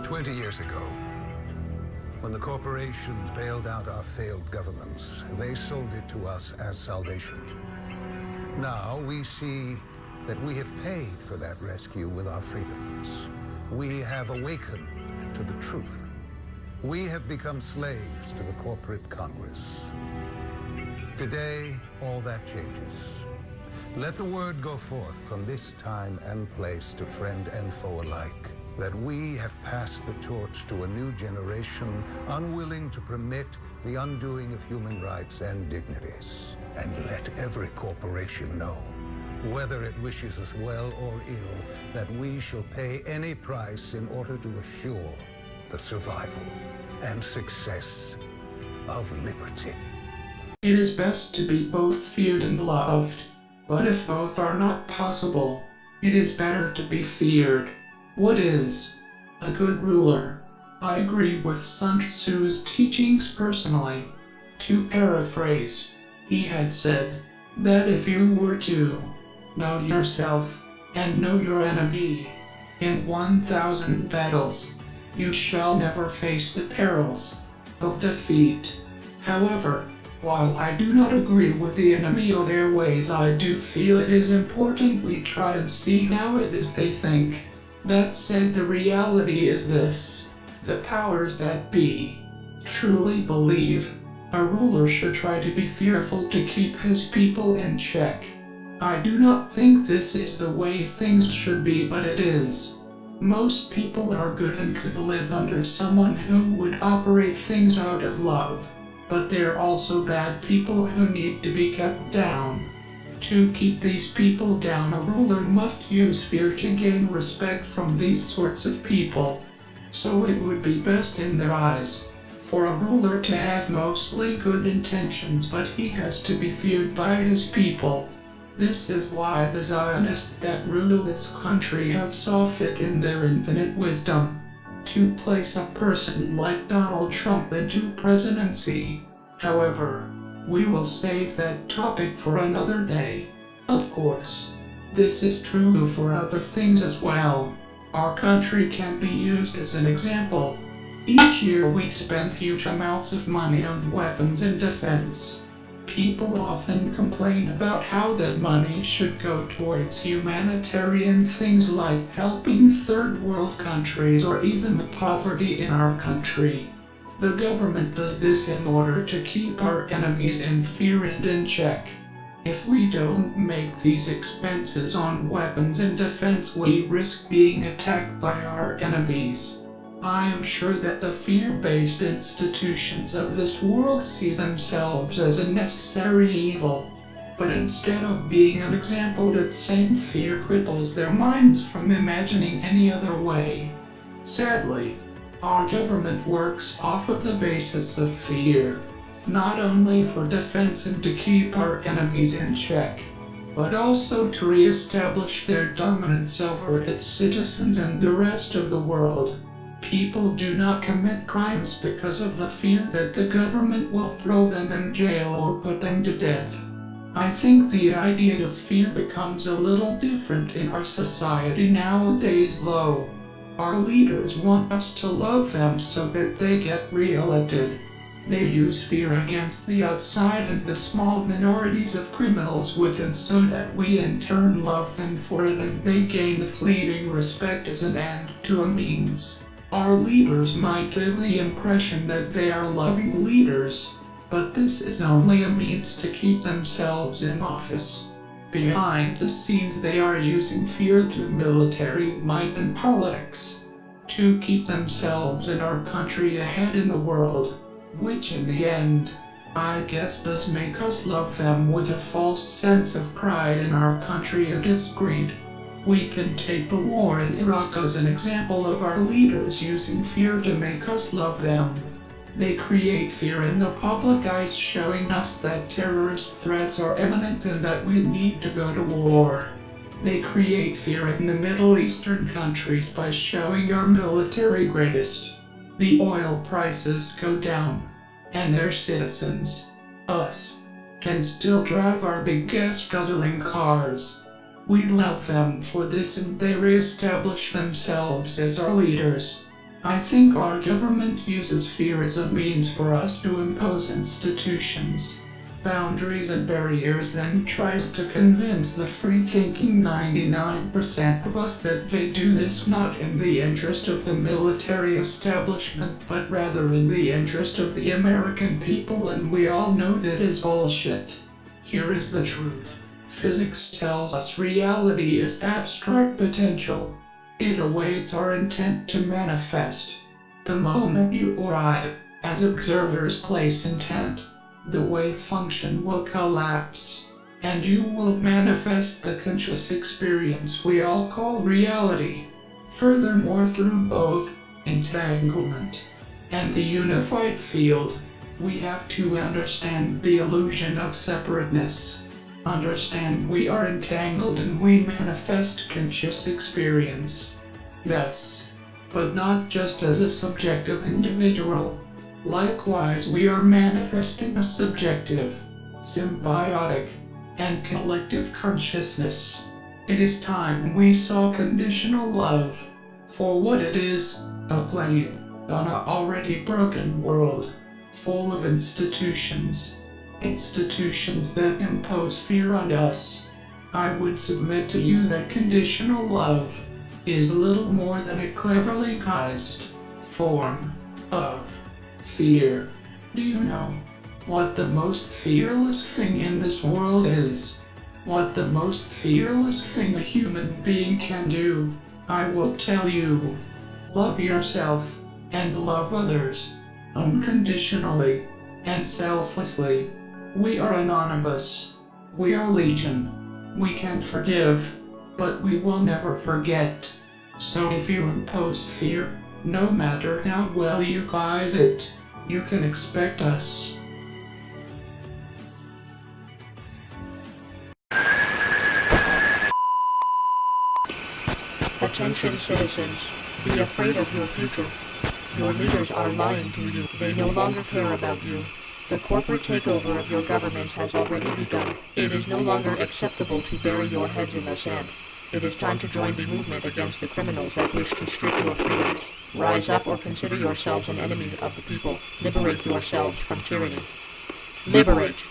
20 years ago, when the corporations bailed out our failed governments, they sold it to us as salvation. Now we see that we have paid for that rescue with our freedoms. We have awakened to the truth. We have become slaves to the corporate Congress. Today, all that changes. Let the word go forth from this time and place to friend and foe alike, that we have passed the torch to a new generation unwilling to permit the undoing of human rights and dignities. And let every corporation know, whether it wishes us well or ill, that we shall pay any price in order to assure the survival and success of liberty. It is best to be both feared and loved, but if both are not possible, it is better to be feared. What is a good ruler? I agree with Sun Tzu's teachings personally. To paraphrase, he had said that if you were to know yourself and know your enemy in 1,000 battles, you shall never face the perils of defeat. However, while I do not agree with the enemy or their ways, I do feel it is important we try and see how it is they think. That said, the reality is this: the powers that be truly believe a ruler should try to be fearful to keep his people in check. I do not think this is the way things should be, but it is. Most people are good and could live under someone who would operate things out of love. But there are also bad people who need to be kept down. To keep these people down, a ruler must use fear to gain respect from these sorts of people. So it would be best in their eyes for a ruler to have mostly good intentions, but he has to be feared by his people. This is why the Zionists that rule this country have saw fit in their infinite wisdom to place a person like Donald Trump into presidency. However, we will save that topic for another day. Of course, this is true for other things as well. Our country can be used as an example. Each year we spend huge amounts of money on weapons and defense. People often complain about how that money should go towards humanitarian things like helping third world countries or even the poverty in our country. The government does this in order to keep our enemies in fear and in check. If we don't make these expenses on weapons and defense, we risk being attacked by our enemies. I am sure that the fear-based institutions of this world see themselves as a necessary evil. But instead of being an example, that same fear cripples their minds from imagining any other way. Sadly, our government works off of the basis of fear, not only for defense and to keep our enemies in check, but also to re-establish their dominance over its citizens and the rest of the world. People do not commit crimes because of the fear that the government will throw them in jail or put them to death. I think the idea of fear becomes a little different in our society nowadays, though. Our leaders want us to love them so that they get re-elected. They use fear against the outside and the small minorities of criminals within so that we in turn love them for it, and they gain a fleeting respect as an end to a means. Our leaders might give the impression that they are loving leaders, but this is only a means to keep themselves in office. Behind the scenes, they are using fear through military might and politics to keep themselves and our country ahead in the world, which in the end, I guess, does make us love them with a false sense of pride in our country against greed. We can take the war in Iraq as an example of our leaders using fear to make us love them. They create fear in the public eyes, showing us that terrorist threats are imminent and that we need to go to war. They create fear in the Middle Eastern countries by showing our military greatest. The oil prices go down, and their citizens, us, can still drive our big gas-guzzling cars. We love them for this, and they re-establish themselves as our leaders. I think our government uses fear as a means for us to impose institutions, boundaries and barriers, then tries to convince the free-thinking 99% of us that they do this not in the interest of the military establishment, but rather in the interest of the American people, and we all know that is bullshit. Here is the truth. Physics tells us reality is abstract potential. It awaits our intent to manifest. The moment you or I, as observers, place intent, the wave function will collapse, and you will manifest the conscious experience we all call reality. Furthermore, through both entanglement and the unified field, we have to understand the illusion of separateness. Understand we are entangled and we manifest conscious experience. Thus, but not just as a subjective individual. Likewise, we are manifesting a subjective, symbiotic, and collective consciousness. It is time we saw conditional love for what it is, a plane on an already broken world, full of institutions that impose fear on us. I would submit to you that conditional love is little more than a cleverly guised form of fear. Do you know what the most fearless thing in this world is? What the most fearless thing a human being can do? I will tell you. Love yourself and love others unconditionally and selflessly. We are anonymous. We are legion. We can forgive, but we will never forget. So if you impose fear, no matter how well you guise it, you can expect us. Attention citizens, be afraid of your future. Your leaders are lying to you. They no longer care about you. The corporate takeover of your governments has already begun. It is no longer acceptable to bury your heads in the sand. It is time to join the movement against the criminals that wish to strip your freedoms. Rise up or consider yourselves an enemy of the people. Liberate yourselves from tyranny. Liberate!